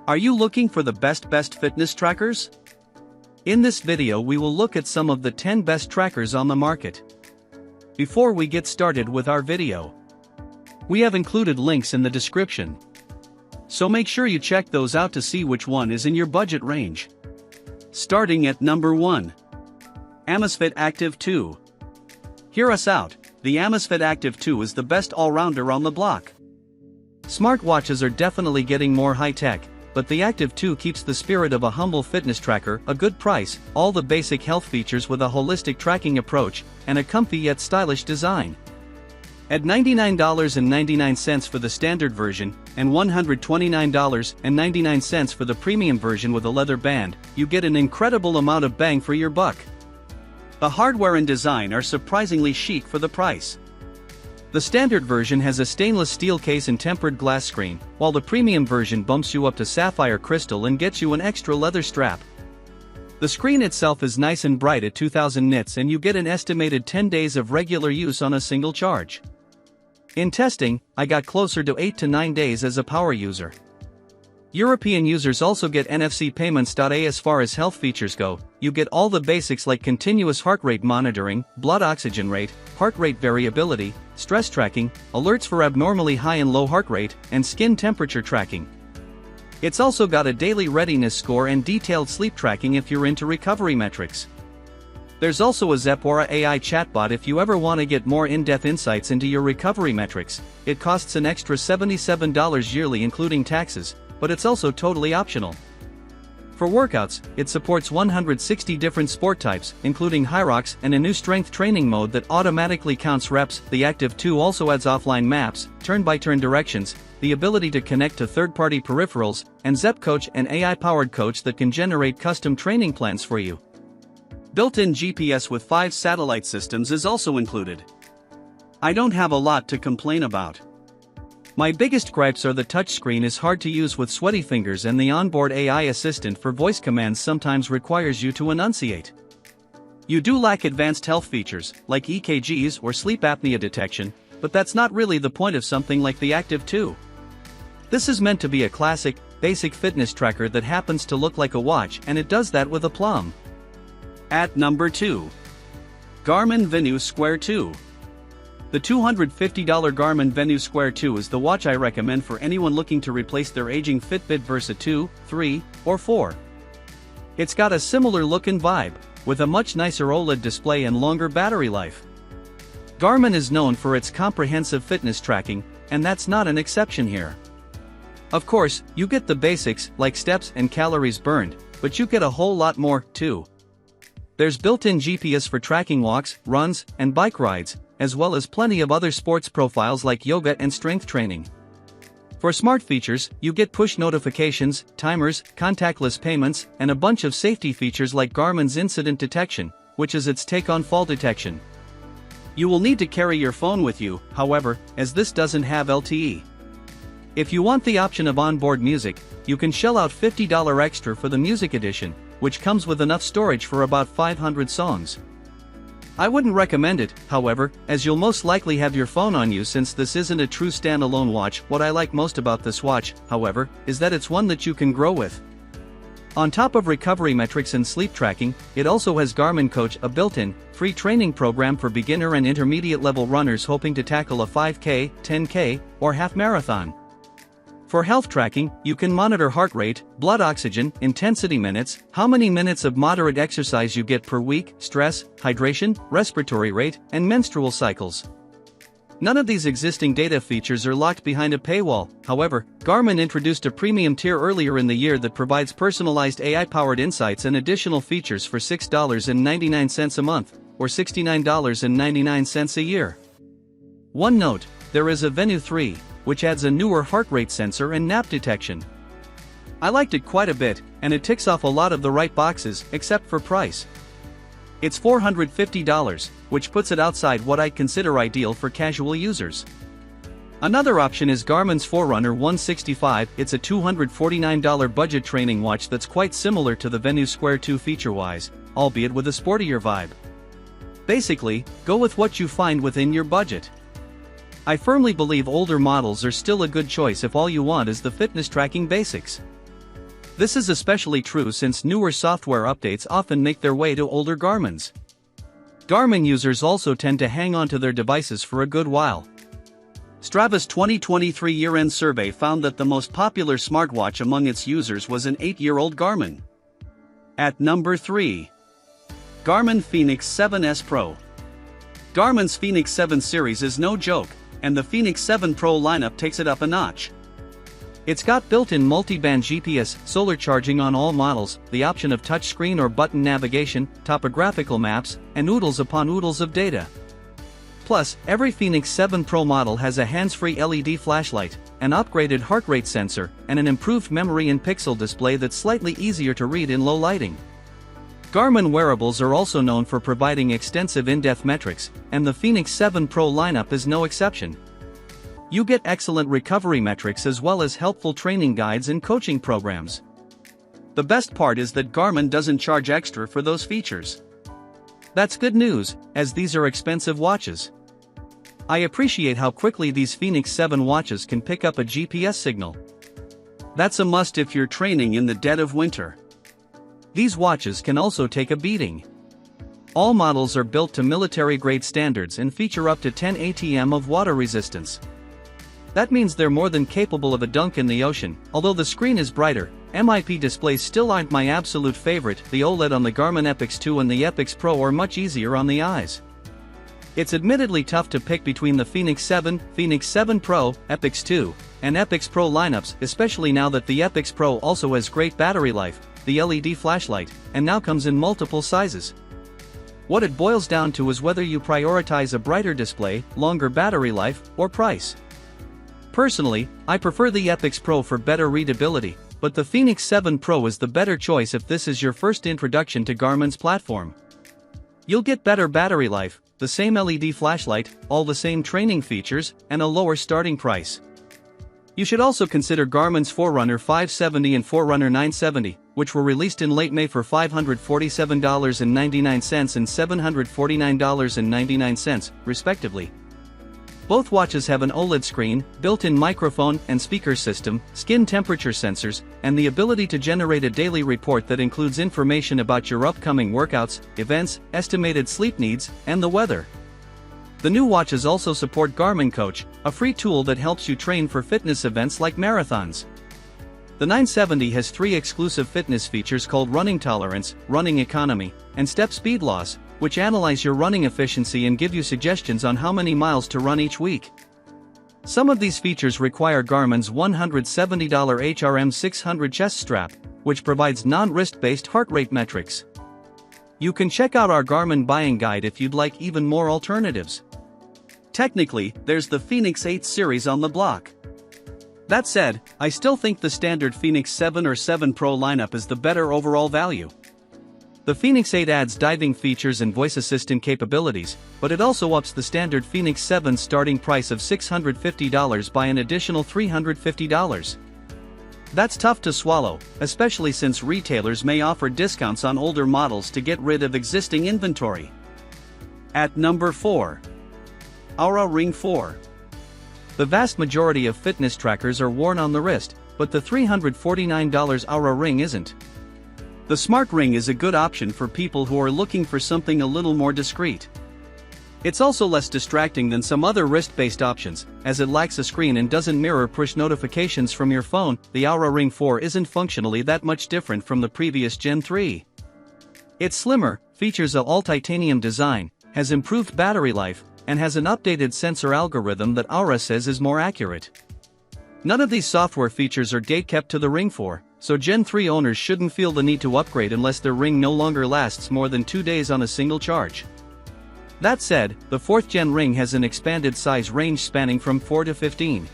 Are you looking for the best fitness trackers? In this video we will look at some of the 10 best trackers on the market. Before we get started with our video, we have included links in the description. So make sure you check those out to see which one is in your budget range. Starting at number 1. Amazfit Active 2. Hear us out, the Amazfit Active 2 is the best all-rounder on the block. Smartwatches are definitely getting more high-tech, but the Active 2 keeps the spirit of a humble fitness tracker, a good price, all the basic health features with a holistic tracking approach, and a comfy yet stylish design. At $99.99 for the standard version, and $129.99 for the premium version with a leather band, you get an incredible amount of bang for your buck. The hardware and design are surprisingly chic for the price. The standard version has a stainless steel case and tempered glass screen, while the premium version bumps you up to sapphire crystal and gets you an extra leather strap. The screen itself is nice and bright at 2000 nits and you get an estimated 10 days of regular use on a single charge. In testing, I got closer to 8 to 9 days as a power user. European users also get NFC payments. As far as health features go, you get all the basics like continuous heart rate monitoring, blood oxygen rate, heart rate variability, stress tracking, alerts for abnormally high and low heart rate, and skin temperature tracking. It's also got a daily readiness score and detailed sleep tracking if you're into recovery metrics. There's also a Oura AI chatbot if you ever want to get more in-depth insights into your recovery metrics. It costs an extra $77 yearly including taxes, but it's also totally optional. For workouts, it supports 160 different sport types, including high rocks and a new strength training mode that automatically counts reps. The Active 2 also adds offline maps, turn-by-turn directions, the ability to connect to third-party peripherals, and Zepp Coach, an AI-powered coach that can generate custom training plans for you. Built-in GPS with 5 satellite systems is also included. I don't have a lot to complain about. My biggest gripes are the touchscreen is hard to use with sweaty fingers and the onboard AI assistant for voice commands sometimes requires you to enunciate. You do lack advanced health features, like EKGs or sleep apnea detection, but that's not really the point of something like the Active 2. This is meant to be a classic, basic fitness tracker that happens to look like a watch, and it does that with aplomb. At number 2. Garmin Venu Sq 2. The $250 Garmin Venu Sq 2 is the watch I recommend for anyone looking to replace their aging Fitbit Versa 2, 3, or 4. It's got a similar look and vibe, with a much nicer OLED display and longer battery life. Garmin is known for its comprehensive fitness tracking, and that's not an exception here. Of course, you get the basics like steps and calories burned, but you get a whole lot more, too. There's built-in GPS for tracking walks, runs, and bike rides, as well as plenty of other sports profiles like yoga and strength training. For smart features, you get push notifications, timers, contactless payments, and a bunch of safety features like Garmin's incident detection, which is its take on fall detection. You will need to carry your phone with you, however, as this doesn't have LTE. If you want the option of onboard music, you can shell out $50 extra for the music edition, which comes with enough storage for about 500 songs. I wouldn't recommend it, however, as you'll most likely have your phone on you since this isn't a true standalone watch. What I like most about this watch, however, is that it's one that you can grow with. On top of recovery metrics and sleep tracking, it also has Garmin Coach, a built-in, free training program for beginner and intermediate level runners hoping to tackle a 5K, 10K, or half marathon. For health tracking, you can monitor heart rate, blood oxygen, intensity minutes, how many minutes of moderate exercise you get per week, stress, hydration, respiratory rate, and menstrual cycles. None of these existing data features are locked behind a paywall. However, Garmin introduced a premium tier earlier in the year that provides personalized AI-powered insights and additional features for $6.99 a month, or $69.99 a year. One note, there is a Venu 3, which adds a newer heart rate sensor and nap detection. I liked it quite a bit, and it ticks off a lot of the right boxes, except for price. It's $450, which puts it outside what I'd consider ideal for casual users. Another option is Garmin's Forerunner 165. It's a $249 budget training watch that's quite similar to the Venu Sq 2 feature-wise, albeit with a sportier vibe. Basically, go with what you find within your budget. I firmly believe older models are still a good choice if all you want is the fitness tracking basics. This is especially true since newer software updates often make their way to older Garmins. Garmin users also tend to hang on to their devices for a good while. Strava's 2023 year-end survey found that the most popular smartwatch among its users was an 8-year-old Garmin. At number 3. Garmin Fenix 7S Pro. Garmin's Fenix 7 series is no joke, and the Fenix 7 Pro lineup takes it up a notch. It's got built-in multi-band GPS, solar charging on all models, the option of touchscreen or button navigation, topographical maps, and oodles upon oodles of data. Plus, every Fenix 7 Pro model has a hands-free LED flashlight, an upgraded heart rate sensor, and an improved memory and pixel display that's slightly easier to read in low lighting. Garmin wearables are also known for providing extensive in-depth metrics, and the Fenix 7 Pro lineup is no exception. You get excellent recovery metrics as well as helpful training guides and coaching programs. The best part is that Garmin doesn't charge extra for those features. That's good news, as these are expensive watches. I appreciate how quickly these Fenix 7 watches can pick up a GPS signal. That's a must if you're training in the dead of winter. These watches can also take a beating. All models are built to military-grade standards and feature up to 10 ATM of water resistance. That means they're more than capable of a dunk in the ocean. Although the screen is brighter, MIP displays still aren't my absolute favorite. The OLED on the Garmin Epix 2 and the Epix Pro are much easier on the eyes. It's admittedly tough to pick between the Fenix 7, Fenix 7 Pro, Epix 2, and Epix Pro lineups, especially now that the Epix Pro also has great battery life, the LED flashlight, and now comes in multiple sizes. What it boils down to is whether you prioritize a brighter display, longer battery life, or price. Personally, I prefer the Epix Pro for better readability, but the Fenix 7 Pro is the better choice if this is your first introduction to Garmin's platform. You'll get better battery life, the same LED flashlight, all the same training features, and a lower starting price. You should also consider Garmin's Forerunner 570 and Forerunner 970, which were released in late May for $547.99 and $749.99, respectively. Both watches have an OLED screen, built-in microphone and speaker system, skin temperature sensors, and the ability to generate a daily report that includes information about your upcoming workouts, events, estimated sleep needs, and the weather. The new watches also support Garmin Coach, a free tool that helps you train for fitness events like marathons. The 970 has 3 exclusive fitness features called Running Tolerance, Running Economy, and Step Speed Loss, which analyze your running efficiency and give you suggestions on how many miles to run each week. Some of these features require Garmin's $170 HRM 600 chest strap, which provides non-wrist-based heart rate metrics. You can check out our Garmin buying guide if you'd like even more alternatives. Technically, there's the Fenix 8 series on the block. That said, I still think the standard Fenix 7 or 7 Pro lineup is the better overall value. The Fenix 8 adds diving features and voice assistant capabilities, but it also ups the standard Fenix 7 starting price of $650 by an additional $350. That's tough to swallow, especially since retailers may offer discounts on older models to get rid of existing inventory. At number 4. Oura Ring 4. The vast majority of fitness trackers are worn on the wrist, but the $349 Oura Ring isn't. The Smart Ring is a good option for people who are looking for something a little more discreet. It's also less distracting than some other wrist-based options, as it lacks a screen and doesn't mirror push notifications from your phone. The Oura Ring 4 isn't functionally that much different from the previous Gen 3. It's slimmer, features an all-titanium design, has improved battery life, and has an updated sensor algorithm that Oura says is more accurate. None of these software features are gate-kept to the Ring 4, so Gen 3 owners shouldn't feel the need to upgrade unless their Ring no longer lasts more than 2 days on a single charge. That said, the 4th Gen Ring has an expanded size range spanning from 4 to 15.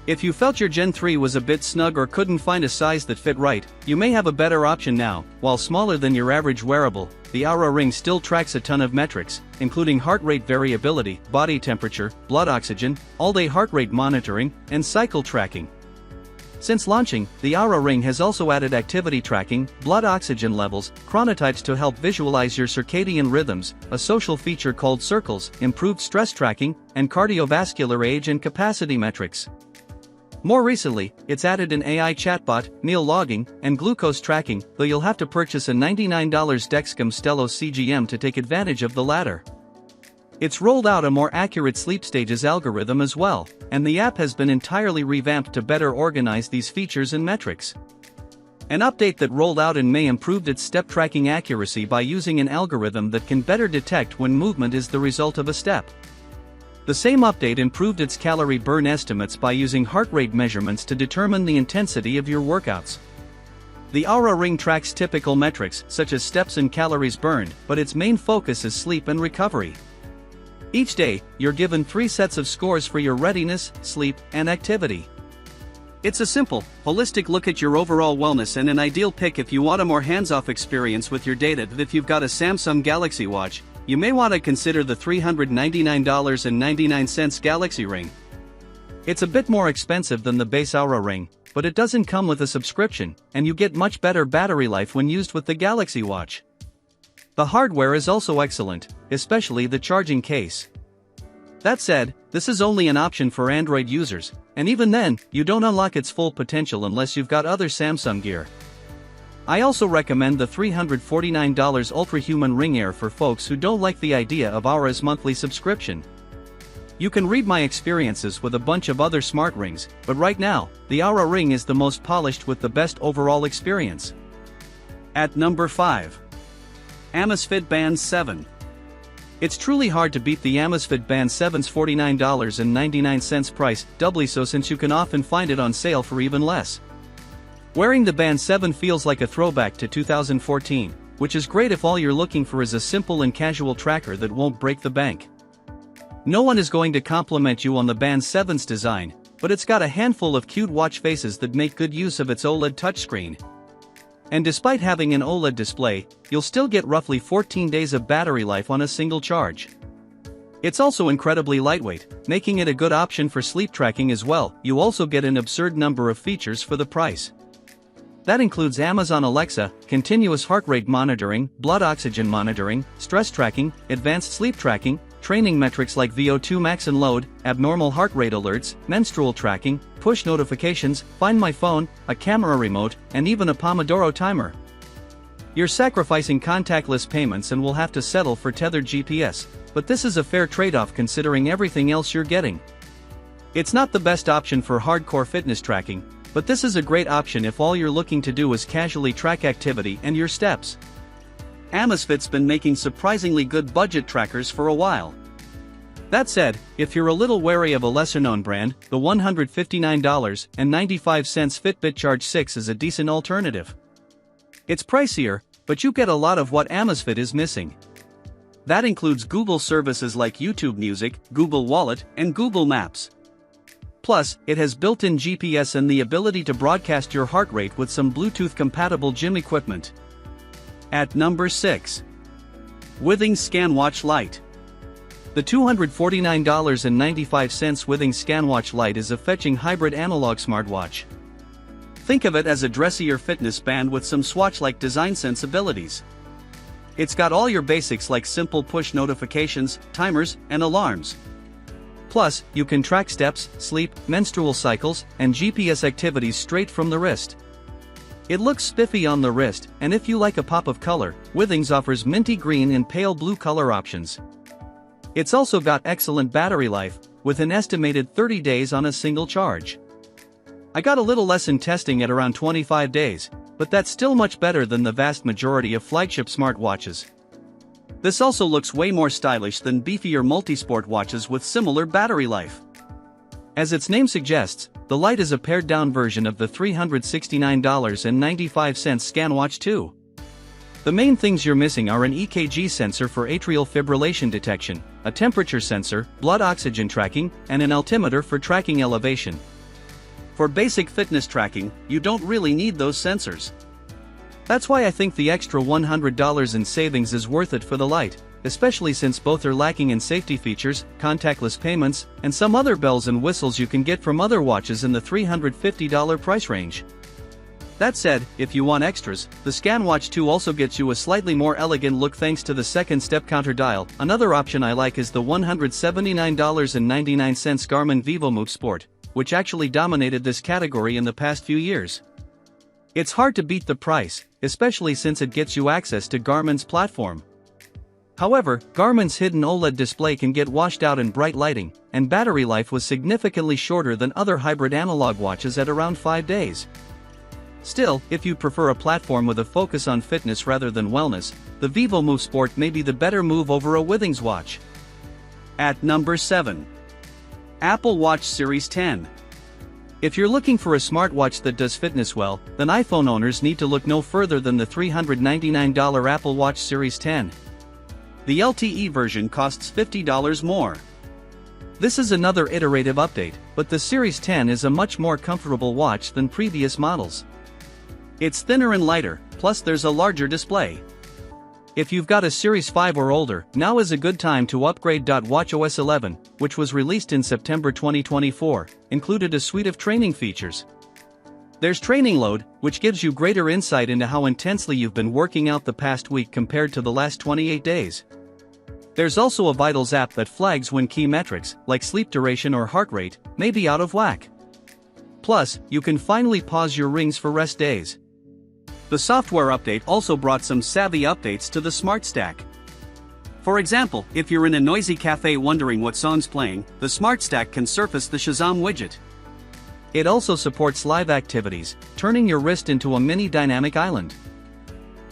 If you felt your Gen 3 was a bit snug or couldn't find a size that fit right, you may have a better option now. While smaller than your average wearable, the Oura Ring still tracks a ton of metrics, including heart rate variability, body temperature, blood oxygen, all-day heart rate monitoring, and cycle tracking. Since launching, the Oura Ring has also added activity tracking, blood oxygen levels, chronotypes to help visualize your circadian rhythms, a social feature called Circles, improved stress tracking, and cardiovascular age and capacity metrics. More recently, it's added an AI chatbot, meal logging, and glucose tracking, though you'll have to purchase a $99 Dexcom Stelo CGM to take advantage of the latter. It's rolled out a more accurate sleep stages algorithm as well, and the app has been entirely revamped to better organize these features and metrics. An update that rolled out in May improved its step tracking accuracy by using an algorithm that can better detect when movement is the result of a step. The same update improved its calorie burn estimates by using heart rate measurements to determine the intensity of your workouts. The Oura Ring tracks typical metrics such as steps and calories burned, but its main focus is sleep and recovery. Each day, you're given 3 sets of scores for your readiness, sleep, and activity. It's a simple, holistic look at your overall wellness and an ideal pick if you want a more hands-off experience with your data. If you've got a Samsung Galaxy Watch, you may want to consider the $399.99 Galaxy Ring. It's a bit more expensive than the base Oura Ring, but it doesn't come with a subscription, and you get much better battery life when used with the Galaxy Watch. The hardware is also excellent, especially the charging case. That said, this is only an option for Android users, and even then, you don't unlock its full potential unless you've got other Samsung gear. I also recommend the $349 Ultra-Human Ring Air for folks who don't like the idea of Oura's monthly subscription. You can read my experiences with a bunch of other smart rings, but right now, the Oura Ring is the most polished with the best overall experience. At number 5. Amazfit Band 7. It's truly hard to beat the Amazfit Band 7's $49.99 price, doubly so since you can often find it on sale for even less. Wearing the Band 7 feels like a throwback to 2014, which is great if all you're looking for is a simple and casual tracker that won't break the bank. No one is going to compliment you on the Band 7's design, but it's got a handful of cute watch faces that make good use of its OLED touchscreen. And despite having an OLED display, you'll still get roughly 14 days of battery life on a single charge. It's also incredibly lightweight, making it a good option for sleep tracking as well. You also get an absurd number of features for the price. That includes Amazon Alexa, continuous heart rate monitoring, blood oxygen monitoring, stress tracking, advanced sleep tracking, training metrics like VO2 max and load, abnormal heart rate alerts, menstrual tracking, push notifications, Find My Phone, a camera remote, and even a Pomodoro timer. You're sacrificing contactless payments and will have to settle for tethered GPS, but this is a fair trade-off considering everything else you're getting. It's not the best option for hardcore fitness tracking, but this is a great option if all you're looking to do is casually track activity and your steps. Amazfit's been making surprisingly good budget trackers for a while. That said, if you're a little wary of a lesser-known brand, the $159.95 Fitbit Charge 6 is a decent alternative. It's pricier, but you get a lot of what Amazfit is missing. That includes Google services like YouTube Music, Google Wallet, and Google Maps. Plus, it has built-in GPS and the ability to broadcast your heart rate with some Bluetooth-compatible gym equipment. At number 6. Withings ScanWatch Lite. The $249.95 Withings ScanWatch Lite is a fetching hybrid analog smartwatch. Think of it as a dressier fitness band with some Swatch-like design sensibilities. It's got all your basics like simple push notifications, timers, and alarms. Plus, you can track steps, sleep, menstrual cycles, and GPS activities straight from the wrist. It looks spiffy on the wrist, and if you like a pop of color, Withings offers minty green and pale blue color options. It's also got excellent battery life, with an estimated 30 days on a single charge. I got a little less in testing at around 25 days, but that's still much better than the vast majority of flagship smartwatches. This also looks way more stylish than beefier multi-sport watches with similar battery life. As its name suggests, the Lite is a pared-down version of the $369.95 ScanWatch 2. The main things you're missing are an EKG sensor for atrial fibrillation detection, a temperature sensor, blood oxygen tracking, and an altimeter for tracking elevation. For basic fitness tracking, you don't really need those sensors. That's why I think the extra $100 in savings is worth it for the Lite, especially since both are lacking in safety features, contactless payments, and some other bells and whistles you can get from other watches in the $350 price range. That said, if you want extras, the ScanWatch 2 also gets you a slightly more elegant look thanks to the second step counter dial. Another option I like is the $179.99 Garmin Venu Sport, which actually dominated this category in the past few years. It's hard to beat the price, especially since it gets you access to Garmin's platform. However, Garmin's hidden OLED display can get washed out in bright lighting, and battery life was significantly shorter than other hybrid analog watches at around 5 days. Still, if you prefer a platform with a focus on fitness rather than wellness, the vívomove Sport may be the better move over a Withings watch. At number 7. Apple Watch Series 10. If you're looking for a smartwatch that does fitness well, then iPhone owners need to look no further than the $399 Apple Watch Series 10. The LTE version costs $50 more. This is another iterative update, but the Series 10 is a much more comfortable watch than previous models. It's thinner and lighter, plus there's a larger display. If you've got a Series 5 or older, now is a good time to upgrade. WatchOS 11, which was released in September 2024, included a suite of training features. There's Training Load, which gives you greater insight into how intensely you've been working out the past week compared to the last 28 days. There's also a Vitals app that flags when key metrics, like sleep duration or heart rate, may be out of whack. Plus, you can finally pause your rings for rest days. The software update also brought some savvy updates to the Smart Stack. For example, if you're in a noisy cafe wondering what song's playing, the Smart Stack can surface the Shazam widget. It also supports live activities, turning your wrist into a mini dynamic island.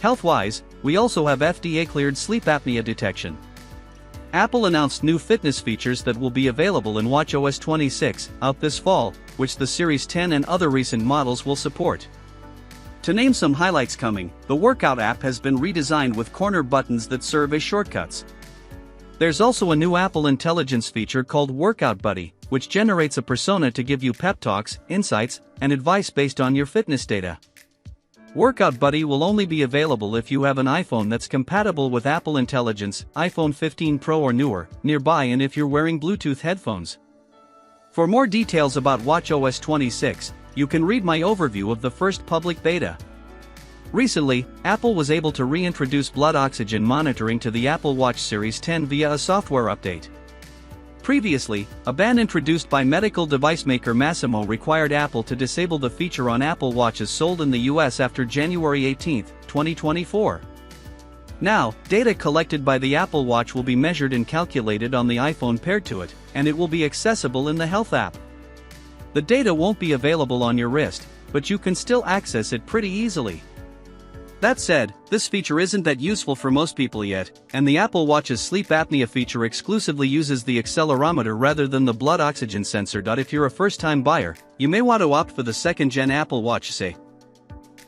Health-wise, we also have FDA-cleared sleep apnea detection. Apple announced new fitness features that will be available in watchOS 26, out this fall, which the Series 10 and other recent models will support. To name some highlights coming, the Workout app has been redesigned with corner buttons that serve as shortcuts. There's also a new Apple Intelligence feature called Workout Buddy, which generates a persona to give you pep talks, insights, and advice based on your fitness data. Workout Buddy will only be available if you have an iPhone that's compatible with Apple Intelligence, iPhone 15 Pro or newer, nearby, and if you're wearing Bluetooth headphones. For more details about watchOS 26, you can read my overview of the first public beta. Recently, Apple was able to reintroduce blood oxygen monitoring to the Apple Watch Series 10 via a software update. Previously, a ban introduced by medical device maker Masimo required Apple to disable the feature on Apple Watches sold in the US after January 18, 2024. Now, data collected by the Apple Watch will be measured and calculated on the iPhone paired to it, and it will be accessible in the Health app. The data won't be available on your wrist, but you can still access it pretty easily. That said, this feature isn't that useful for most people yet, and the Apple Watch's sleep apnea feature exclusively uses the accelerometer rather than the blood oxygen sensor. If you're a first-time buyer, you may want to opt for the second-gen Apple Watch SE.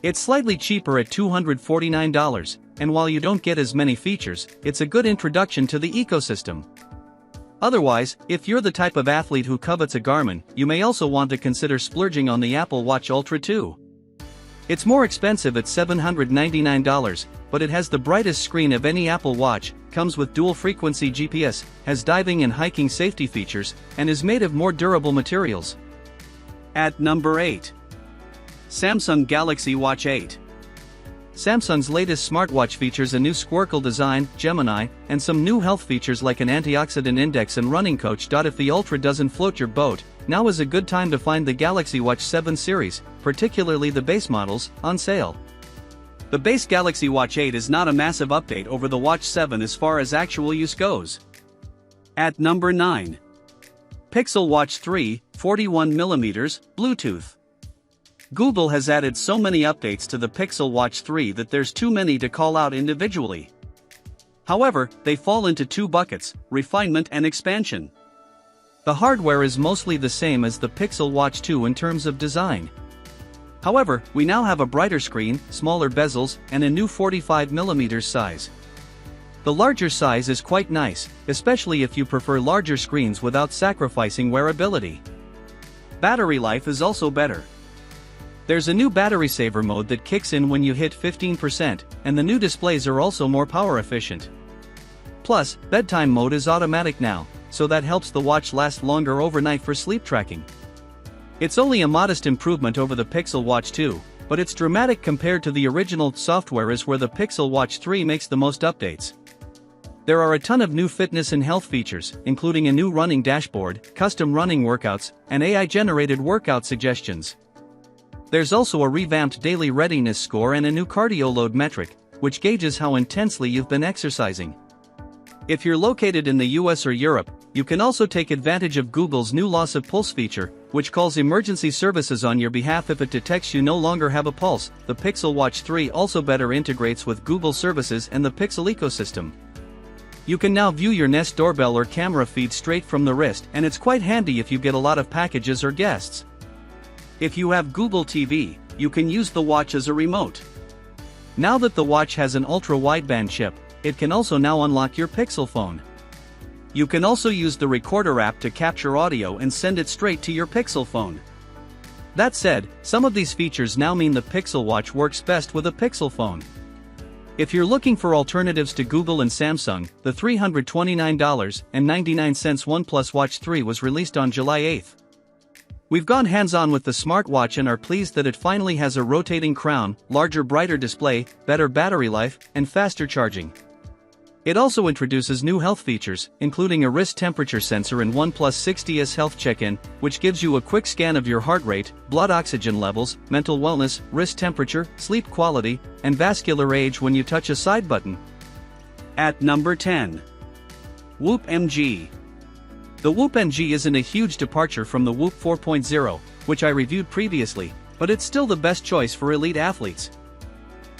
It's slightly cheaper at $249, and while you don't get as many features, it's a good introduction to the ecosystem. Otherwise, if you're the type of athlete who covets a Garmin, you may also want to consider splurging on the Apple Watch Ultra 2. It's more expensive at $799, but it has the brightest screen of any Apple Watch, comes with dual-frequency GPS, has diving and hiking safety features, and is made of more durable materials. At number 8. Samsung Galaxy Watch 8. Samsung's latest smartwatch features a new Squircle design, Gemini, and some new health features like an antioxidant index and running coach. If the Ultra doesn't float your boat, now is a good time to find the Galaxy Watch 7 series, particularly the base models, on sale. The base Galaxy Watch 8 is not a massive update over the Watch 7 as far as actual use goes. At number 9. Pixel Watch 3, 41mm, Bluetooth. Google has added so many updates to the Pixel Watch 3 that there's too many to call out individually. However, they fall into two buckets: refinement and expansion. The hardware is mostly the same as the Pixel Watch 2 in terms of design. However, we now have a brighter screen, smaller bezels, and a new 45mm size. The larger size is quite nice, especially if you prefer larger screens without sacrificing wearability. Battery life is also better. There's a new battery saver mode that kicks in when you hit 15%, and the new displays are also more power efficient. Plus, bedtime mode is automatic now, so that helps the watch last longer overnight for sleep tracking. It's only a modest improvement over the Pixel Watch 2, but it's dramatic compared to the original. Software is where the Pixel Watch 3 makes the most updates. There are a ton of new fitness and health features, including a new running dashboard, custom running workouts, and AI-generated workout suggestions. There's also a revamped daily readiness score and a new cardio load metric, which gauges how intensely you've been exercising. If you're located in the US or Europe, you can also take advantage of Google's new loss of pulse feature, which calls emergency services on your behalf if it detects you no longer have a pulse. The Pixel Watch 3 also better integrates with Google services and the Pixel ecosystem. You can now view your Nest doorbell or camera feed straight from the wrist, and it's quite handy if you get a lot of packages or guests. If you have Google TV, you can use the watch as a remote. Now that the watch has an ultra-wideband chip, it can also now unlock your Pixel phone. You can also use the Recorder app to capture audio and send it straight to your Pixel phone. That said, some of these features now mean the Pixel Watch works best with a Pixel phone. If you're looking for alternatives to Google and Samsung, the $329.99 OnePlus Watch 3 was released on July 8. We've gone hands-on with the smartwatch and are pleased that it finally has a rotating crown, larger brighter display, better battery life, and faster charging. It also introduces new health features, including a wrist temperature sensor and OnePlus 6Ds Health Check-in, which gives you a quick scan of your heart rate, blood oxygen levels, mental wellness, wrist temperature, sleep quality, and vascular age when you touch a side button. At number 10. Whoop MG. The Whoop MG isn't a huge departure from the Whoop 4.0, which I reviewed previously, but it's still the best choice for elite athletes.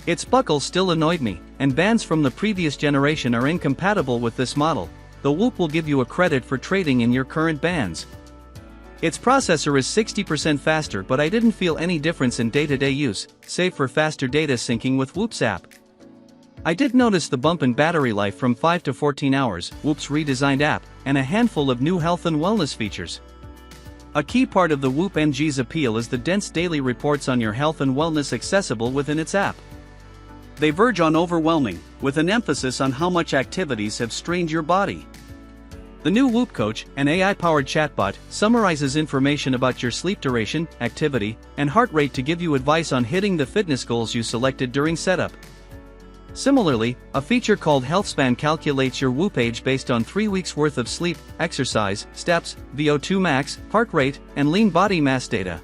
Its buckle still annoyed me, and bands from the previous generation are incompatible with this model. The Whoop will give you a credit for trading in your current bands. Its processor is 60% faster, but I didn't feel any difference in day-to-day use, save for faster data syncing with Whoop's app. I did notice the bump in battery life from 5 to 14 hours, Whoop's redesigned app, and a handful of new health and wellness features. A key part of the Whoop MG's appeal is the dense daily reports on your health and wellness accessible within its app. They verge on overwhelming, with an emphasis on how much activities have strained your body. The new Whoop Coach, an AI-powered chatbot, summarizes information about your sleep duration, activity, and heart rate to give you advice on hitting the fitness goals you selected during setup. Similarly, a feature called HealthSpan calculates your Whoop age based on 3 weeks' worth of sleep, exercise, steps, VO2 max, heart rate, and lean body mass data.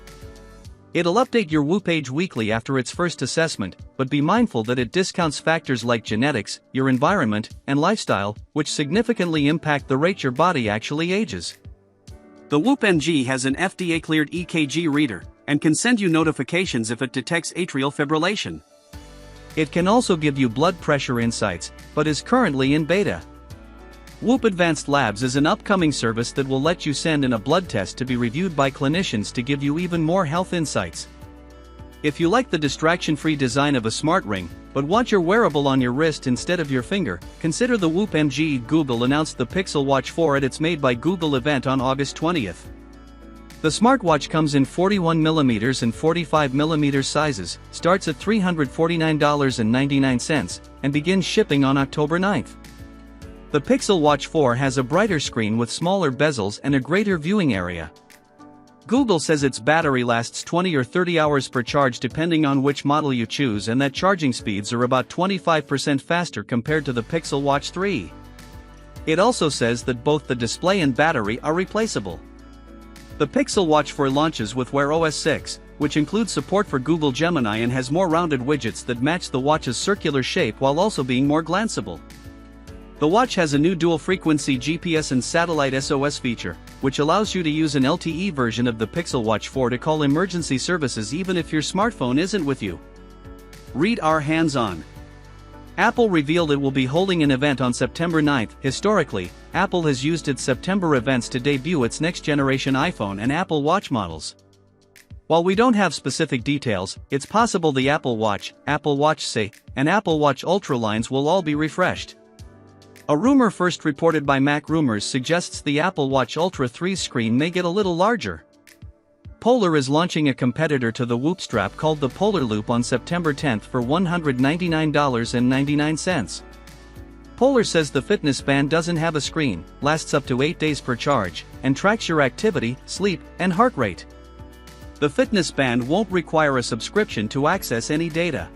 It'll update your Whoop age weekly after its first assessment, but be mindful that it discounts factors like genetics, your environment, and lifestyle, which significantly impact the rate your body actually ages. The Whoop MG has an FDA-cleared EKG reader, and can send you notifications if it detects atrial fibrillation. It can also give you blood pressure insights, but is currently in beta. Whoop Advanced Labs is an upcoming service that will let you send in a blood test to be reviewed by clinicians to give you even more health insights. If you like the distraction-free design of a smart ring, but want your wearable on your wrist instead of your finger, consider the Whoop MG. Google announced the Pixel Watch 4 at its Made by Google event on August 20th. The smartwatch comes in 41mm and 45mm sizes, starts at $349.99, and begins shipping on October 9th. The Pixel Watch 4 has a brighter screen with smaller bezels and a greater viewing area. Google says its battery lasts 20 or 30 hours per charge depending on which model you choose, and that charging speeds are about 25% faster compared to the Pixel Watch 3. It also says that both the display and battery are replaceable. The Pixel Watch 4 launches with Wear OS 6, which includes support for Google Gemini and has more rounded widgets that match the watch's circular shape while also being more glanceable. The watch has a new dual-frequency GPS and satellite SOS feature, which allows you to use an LTE version of the Pixel Watch 4 to call emergency services even if your smartphone isn't with you. Read our hands-on. Apple revealed it will be holding an event on September 9th. Historically, Apple has used its September events to debut its next-generation iPhone and Apple Watch models. While we don't have specific details, it's possible the Apple Watch, Apple Watch SE, and Apple Watch Ultra lines will all be refreshed. A rumor first reported by Mac Rumors suggests the Apple Watch Ultra 3's screen may get a little larger. Polar is launching a competitor to the Whoop strap called the Polar Loop on September 10th for $199.99. Polar says the fitness band doesn't have a screen, lasts up to 8 days per charge, and tracks your activity, sleep, and heart rate. The fitness band won't require a subscription to access any data.